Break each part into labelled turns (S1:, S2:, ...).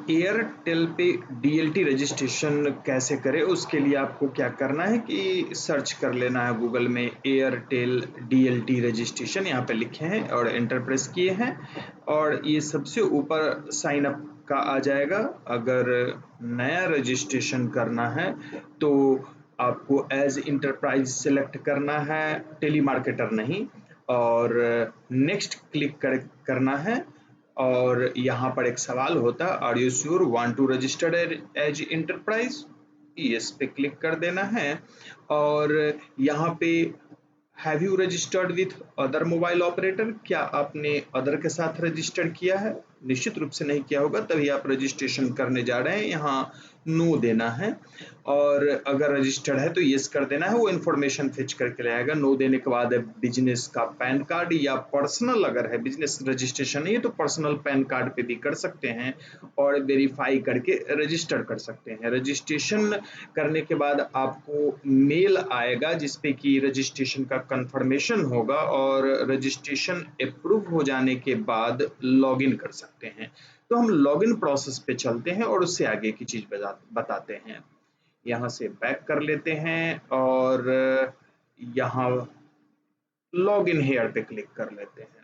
S1: Airtel पे DLT registration कैसे करें, उसके लिए आपको क्या करना है कि सर्च कर लेना है गूगल में एयरटेल डीएलटी रजिस्ट्रेशन, यहाँ पे लिखे हैं और एंटर प्रेस किए हैं और ये सबसे ऊपर साइन अप का आ जाएगा। अगर नया रजिस्ट्रेशन करना है तो आपको एज इंटरप्राइज सेलेक्ट करना है, टेली मार्केटर नहीं, और नेक्स्ट क्लिक करना है। और यहाँ पर एक सवाल होता है, are you sure want to registered as enterprise, yes पे क्लिक कर देना है। और यहाँ पे have you registered with other mobile operator, क्या आपने अदर के साथ रजिस्टर किया है? निश्चित रूप से नहीं किया होगा, तभी आप रजिस्ट्रेशन करने जा रहे हैं। यहाँ नो देना है और अगर रजिस्टर्ड है तो यस कर देना है, वो इन्फॉर्मेशन फिच करके ले आएगा। नो देने के बाद बिजनेस का पैन कार्ड या पर्सनल, अगर है बिजनेस रजिस्ट्रेशन नहीं है तो पर्सनल पैन कार्ड पे भी कर सकते हैं और वेरीफाई करके रजिस्टर कर सकते हैं। रजिस्ट्रेशन करने के बाद आपको मेल आएगा जिसपे कि रजिस्ट्रेशन का कंफर्मेशन होगा और रजिस्ट्रेशन अप्रूव हो जाने के बाद लॉगिन कर सकते हैं। तो हम लॉगिन प्रोसेस पे चलते हैं और उससे आगे की चीज बताते हैं। यहाँ से बैक कर लेते हैं और यहाँ लॉगिन हेयर पे क्लिक कर लेते हैं।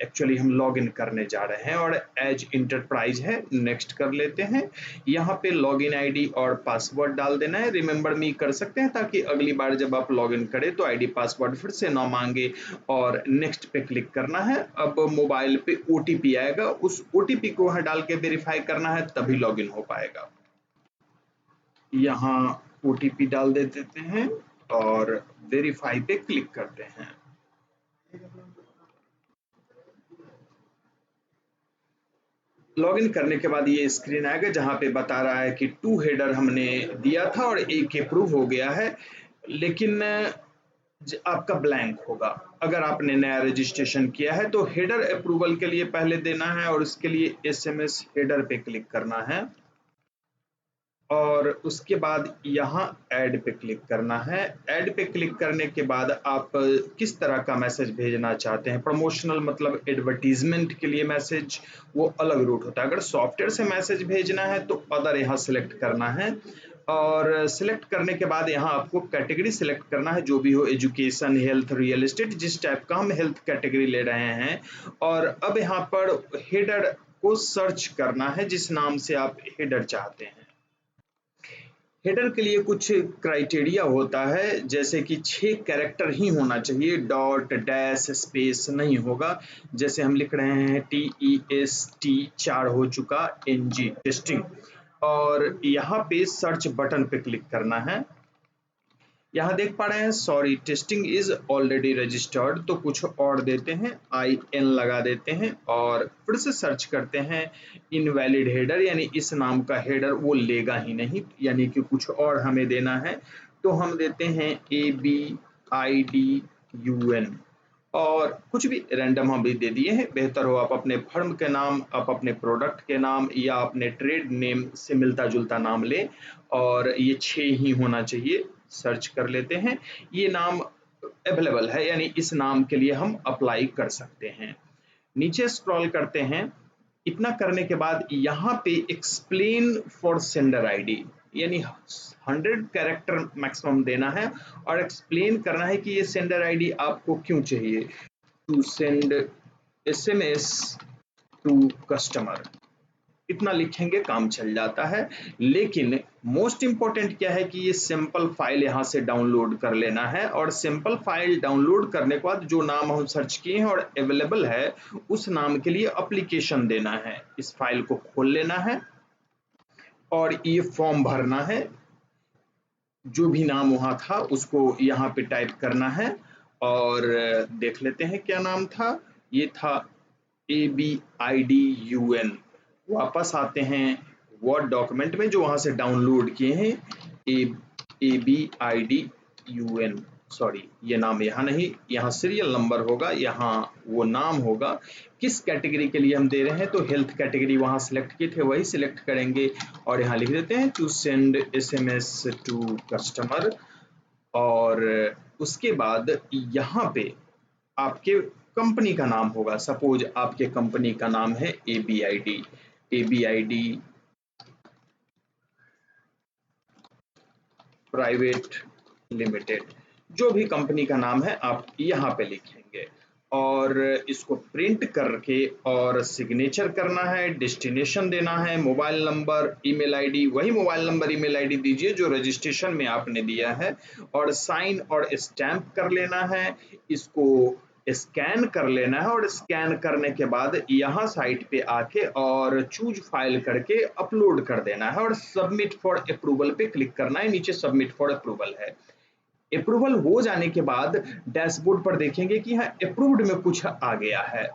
S1: एक्चुअली हम लॉगिन करने जा रहे हैं और एज इंटरप्राइज है, नेक्स्ट कर लेते हैं। यहाँ पे लॉगिन आईडी और पासवर्ड डाल देना है, रिमेंबर मी कर सकते हैं ताकि अगली बार जब आप लॉगिन करें तो आईडी पासवर्ड फिर से ना मांगे, और नेक्स्ट पे क्लिक करना है। अब मोबाइल पे ओटीपी आएगा, उस ओटीपी को वहाँ डाल के वेरीफाई करना है, तभी लॉगिन हो पाएगा। यहाँ ओटीपी डाल देते हैं और वेरीफाई पे क्लिक करते हैं। लॉगिन करने के बाद ये स्क्रीन आएगा जहां पे बता रहा है कि 2 हेडर हमने दिया था और एक अप्रूव हो गया है, लेकिन आपका ब्लैंक होगा। अगर आपने नया रजिस्ट्रेशन किया है तो हेडर अप्रूवल के लिए पहले देना है और उसके लिए एसएमएस हेडर पे क्लिक करना है और उसके बाद यहाँ ऐड पे क्लिक करना है। ऐड पे क्लिक करने के बाद आप किस तरह का मैसेज भेजना चाहते हैं, प्रमोशनल मतलब एडवर्टीजमेंट के लिए मैसेज, वो अलग रूट होता है। अगर सॉफ्टवेयर से मैसेज भेजना है तो अदर यहाँ सिलेक्ट करना है और सिलेक्ट करने के बाद यहाँ आपको कैटेगरी सिलेक्ट करना है, जो भी हो, एजुकेशन, हेल्थ, रियल एस्टेट, जिस टाइप का हम हेल्थ कैटेगरी ले रहे हैं। और अब यहाँ पर हेडर को सर्च करना है जिस नाम से आप हेडर चाहते हैं। हेडर के लिए कुछ क्राइटेरिया होता है, जैसे कि 6 कैरेक्टर ही होना चाहिए, डॉट डैश स्पेस नहीं होगा। जैसे हम लिख रहे हैं TEST 4 हो चुका, NG टेस्टिंग, और यहाँ पे सर्च बटन पे क्लिक करना है। यहाँ देख पा रहे हैं sorry testing is already registered, तो कुछ और देते हैं, IN लगा देते हैं और फिर से सर्च करते हैं। इनवैलिड हेडर यानी इस नाम का हेडर वो लेगा ही नहीं, यानी कि कुछ और हमें देना है। तो हम देते हैं ABIDUN और कुछ भी रैंडम हम भी दे दिए हैं। बेहतर हो आप अपने फर्म के नाम, आप अपने प्रोडक्ट के नाम या अपने ट्रेड नेम से मिलता जुलता नाम लें और ये 6 ही होना चाहिए। सर्च कर लेते हैं, ये नाम अवेलेबल है यानी इस नाम के लिए हम अप्लाई कर सकते हैं। नीचे स्क्रॉल करते हैं। इतना करने के बाद यहाँ पे एक्सप्लेन फॉर सेंडर आईडी यानी 100 कैरेक्टर मैक्सिमम देना है और एक्सप्लेन करना है कि ये सेंडर आईडी आपको क्यों चाहिए। To send SMS to customer, इतना लिखेंगे काम चल जाता है। लेकिन मोस्ट इंपॉर्टेंट क्या है कि ये सिंपल फाइल यहाँ से डाउनलोड कर लेना है और सिंपल फाइल डाउनलोड करने के बाद जो नाम हम सर्च किए हैं और अवेलेबल है उस नाम के लिए एप्लीकेशन देना है। इस फाइल को खोल लेना है और ये फॉर्म भरना है, जो भी नाम वहाँ था उसको यहाँ पे टाइप करना है और देख लेते हैं क्या नाम था। ये था ABIDUN। वापस आते हैं वर्ड डॉक्यूमेंट में जो वहाँ से डाउनलोड किए हैं, ABIDUN, सॉरी ये नाम यहाँ नहीं, यहाँ सीरियल नंबर होगा, यहाँ वो नाम होगा। किस कैटेगरी के लिए हम दे रहे हैं तो हेल्थ कैटेगरी वहाँ सिलेक्ट किए थे वही सिलेक्ट करेंगे और यहाँ लिख देते हैं to send SMS to customer. और उसके बाद यहाँ पे आपके कंपनी का नाम होगा, सपोज आपके कंपनी का नाम है ABID प्राइवेट लिमिटेड, जो भी कंपनी का नाम है आप यहाँ पे लिखेंगे और इसको प्रिंट करके और सिग्नेचर करना है, डेस्टिनेशन देना है, मोबाइल नंबर, ईमेल आईडी, वही मोबाइल नंबर ईमेल आईडी दीजिए जो रजिस्ट्रेशन में आपने दिया है और साइन और स्टैंप कर लेना है। इसको स्कैन कर लेना है और स्कैन करने के बाद यहाँ साइट पे आके और चूज फाइल करके अपलोड कर देना है और सबमिट फॉर अप्रूवल पे क्लिक करना है। नीचे सबमिट फॉर अप्रूवल है। अप्रूवल हो जाने के बाद डैशबोर्ड पर देखेंगे कि हाँ अप्रूव्ड में कुछ आ गया है।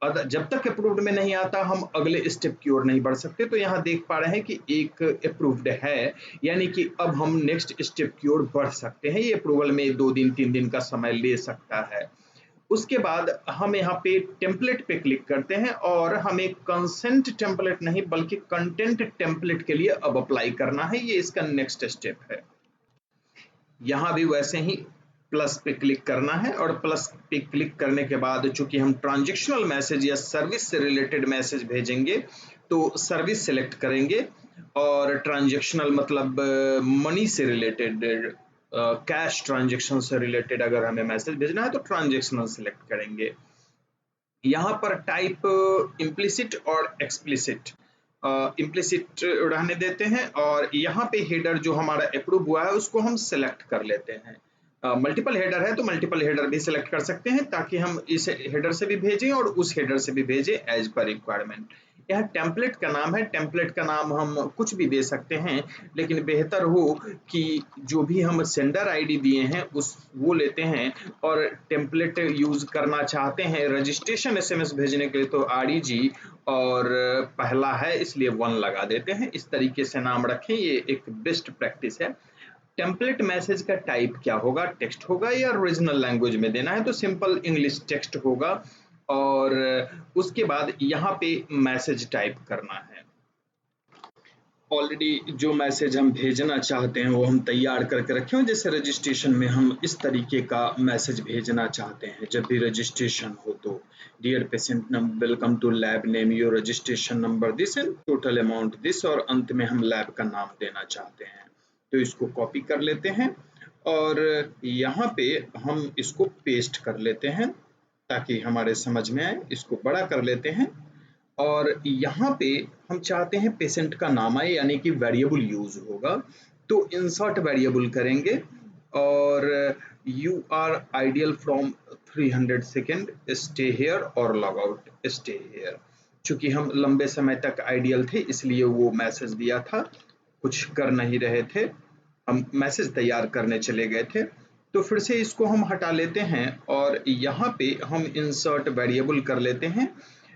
S1: और जब तक अप्रूव्ड में नहीं आता हम अगले स्टेप की ओर नहीं बढ़ सकते। तो यहाँ देख पा रहे हैं कि एक अप्रूव्ड है, यानी कि अब हम नेक्स्ट स्टेप की ओर बढ़ सकते हैं। ये अप्रूवल में 2 दिन 3 दिन का समय ले सकता है। उसके बाद हम यहाँ पे टेम्पलेट पे क्लिक करते हैं और हमें कंसेंट टेम्पलेट नहीं बल्कि कंटेंट टेम्पलेट के लिए अब अप्लाई करना है। ये इसका नेक्स्ट स्टेप है। यहाँ भी वैसे ही प्लस पे क्लिक करना है और प्लस पे क्लिक करने के बाद चूंकि हम ट्रांजेक्शनल मैसेज या सर्विस से रिलेटेड मैसेज भेजेंगे तो सर्विस सेलेक्ट करेंगे और ट्रांजेक्शनल मतलब मनी से रिलेटेड, कैश ट्रांजेक्शन से रिलेटेड अगर हमें मैसेज भेजना है तो ट्रांजेक्शनल सेलेक्ट करेंगे। यहाँ पर टाइप इम्प्लिसिट और एक्सप्लिसिट, इम्प्लिसिट रहने देते हैं और यहाँ पे हेडर जो हमारा अप्रूव हुआ है उसको हम सेलेक्ट कर लेते हैं। मल्टीपल हेडर है तो मल्टीपल हेडर भी सिलेक्ट कर सकते हैं ताकि हम इस हेडर से भी भेजें और उस हेडर से भी भेजें एज पर रिक्वायरमेंट। यह टेम्पलेट का नाम है। टेम्पलेट का नाम हम कुछ भी दे सकते हैं, लेकिन बेहतर हो कि जो भी हम सेंडर आईडी दिए हैं उस वो लेते हैं और टेम्पलेट यूज करना चाहते हैं रजिस्ट्रेशन एसएमएस भेजने के लिए तो REG और पहला है इसलिए 1 लगा देते हैं। इस तरीके से नाम रखें, ये एक बेस्ट प्रैक्टिस है। टेम्पलेट मैसेज का टाइप क्या होगा, टेक्स्ट होगा या रीजनल लैंग्वेज में देना है तो सिंपल इंग्लिश टेक्स्ट होगा और उसके बाद यहाँ पे मैसेज टाइप करना है। ऑलरेडी जो मैसेज हम भेजना चाहते हैं वो हम तैयार करके रखे हैं। जैसे रजिस्ट्रेशन में हम इस तरीके का मैसेज भेजना चाहते हैं जब भी रजिस्ट्रेशन हो तो dear patient welcome to lab name your registration number this and total amount this, और अंत में हम लैब का नाम देना चाहते हैं तो इसको कॉपी कर लेते हैं और यहाँ पे हम इसको पेस्ट कर लेते हैं ताकि हमारे समझ में आए। इसको बड़ा कर लेते हैं और यहाँ पे हम चाहते हैं पेशेंट का नाम आए यानी कि वेरिएबल यूज होगा तो इंसर्ट वेरिएबल करेंगे और you are ideal from 300 second stay here और लॉग आउट स्टे हेयर। चूंकि हम लंबे समय तक आइडियल थे इसलिए वो मैसेज दिया था, कुछ कर नहीं रहे थे, हम मैसेज तैयार करने चले गए थे। तो फिर से इसको हम हटा लेते हैं और यहाँ पे हम इंसर्ट वेरिएबल कर लेते हैं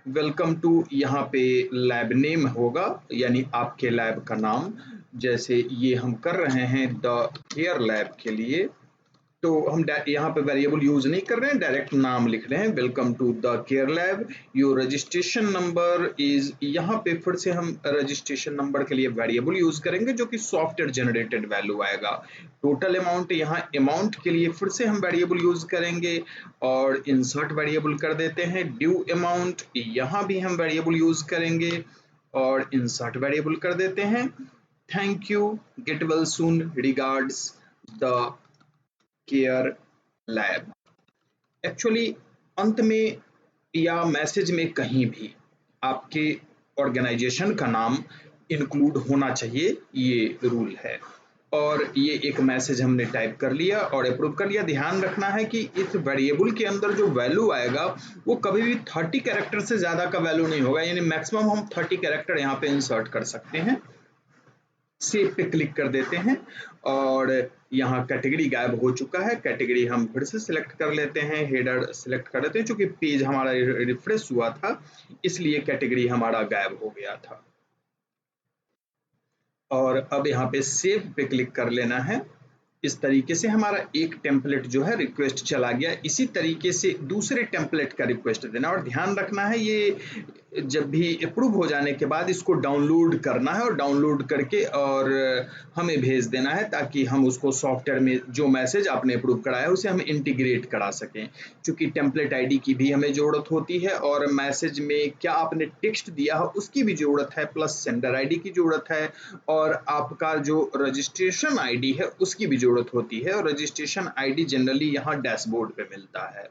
S1: वेलकम टू, यहाँ पे लैब नेम होगा यानी आपके लैब का नाम। जैसे ये हम कर रहे हैं द केयर लैब के लिए तो हम यहाँ पे वेरिएबल यूज नहीं कर रहे हैं, डायरेक्ट नाम लिख रहे हैं welcome to the care lab. Your registration number is, यहाँ पे फिर से हम रजिस्ट्रेशन नंबर के लिए वेरिएबल यूज करेंगे जो कि सॉफ्टवेयर जनरेटेड वैल्यू आएगा। टोटल अमाउंट, यहाँ अमाउंट के लिए फिर से हम वेरिएबल यूज करेंगे और इंसर्ट वेरिएबल कर देते हैं। ड्यू अमाउंट, यहाँ भी हम वेरिएबल यूज करेंगे और इंसर्ट वेरिएबल कर देते हैं। Thank you, get well soon, regards the care lab. Actually अंत में या मैसेज में कहीं भी आपके ऑर्गेनाइजेशन का नाम इंक्लूड होना चाहिए, ये रूल है। और ये एक मैसेज हमने टाइप कर लिया और अप्रूव कर लिया। ध्यान रखना है कि इस वेरिएबल के अंदर जो वैल्यू आएगा वो कभी भी 30 कैरेक्टर से ज्यादा का वैल्यू नहीं होगा, यानी मैक्सिमम हम 30 कैरेक्टर यहाँ पे इंसर्ट कर सकते हैं। सेव पे क्लिक कर देते हैं और यहाँ कैटेगरी गायब हो चुका है। कैटेगरी हम फिर से सिलेक्ट कर लेते हैं, हेडर सिलेक्ट कर लेते हैं। चूंकि पेज हमारा रिफ्रेश हुआ था इसलिए कैटेगरी हमारा गायब हो गया था। और अब यहाँ पे सेव पे क्लिक कर लेना है। इस तरीके से हमारा एक टेम्पलेट जो है रिक्वेस्ट चला गया। इसी तरीके से दूसरे टेम्पलेट का रिक्वेस्ट देना और ध्यान रखना है ये जब भी अप्रूव हो जाने के बाद इसको डाउनलोड करना है और डाउनलोड करके और हमें भेज देना है, ताकि हम उसको सॉफ्टवेयर में जो मैसेज आपने अप्रूव कराया है उसे हम इंटीग्रेट करा सकें। क्योंकि टेम्पलेट आईडी की भी हमें ज़रूरत होती है और मैसेज में क्या आपने टेक्स्ट दिया है उसकी भी ज़रूरत है, प्लस सेंडर आईडी की ज़रूरत है और आपका जो रजिस्ट्रेशन आईडी है उसकी भी ज़रूरत होती है। और रजिस्ट्रेशन आईडी जनरली यहाँ डैशबोर्ड पे मिलता है।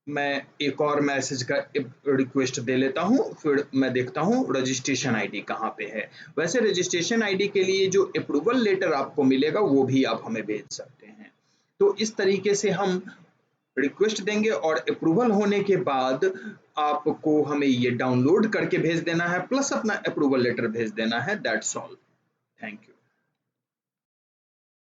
S1: मैं एक और मैसेज का रिक्वेस्ट दे लेता हूँ, फिर मैं देखता हूँ रजिस्ट्रेशन आईडी कहाँ पे है। वैसे रजिस्ट्रेशन आईडी के लिए जो अप्रूवल लेटर आपको मिलेगा वो भी आप हमें भेज सकते हैं। तो इस तरीके से हम रिक्वेस्ट देंगे और अप्रूवल होने के बाद आपको हमें ये डाउनलोड करके भेज देना है, प्लस अपना अप्रूवल लेटर भेज देना है। That's all. Thank you.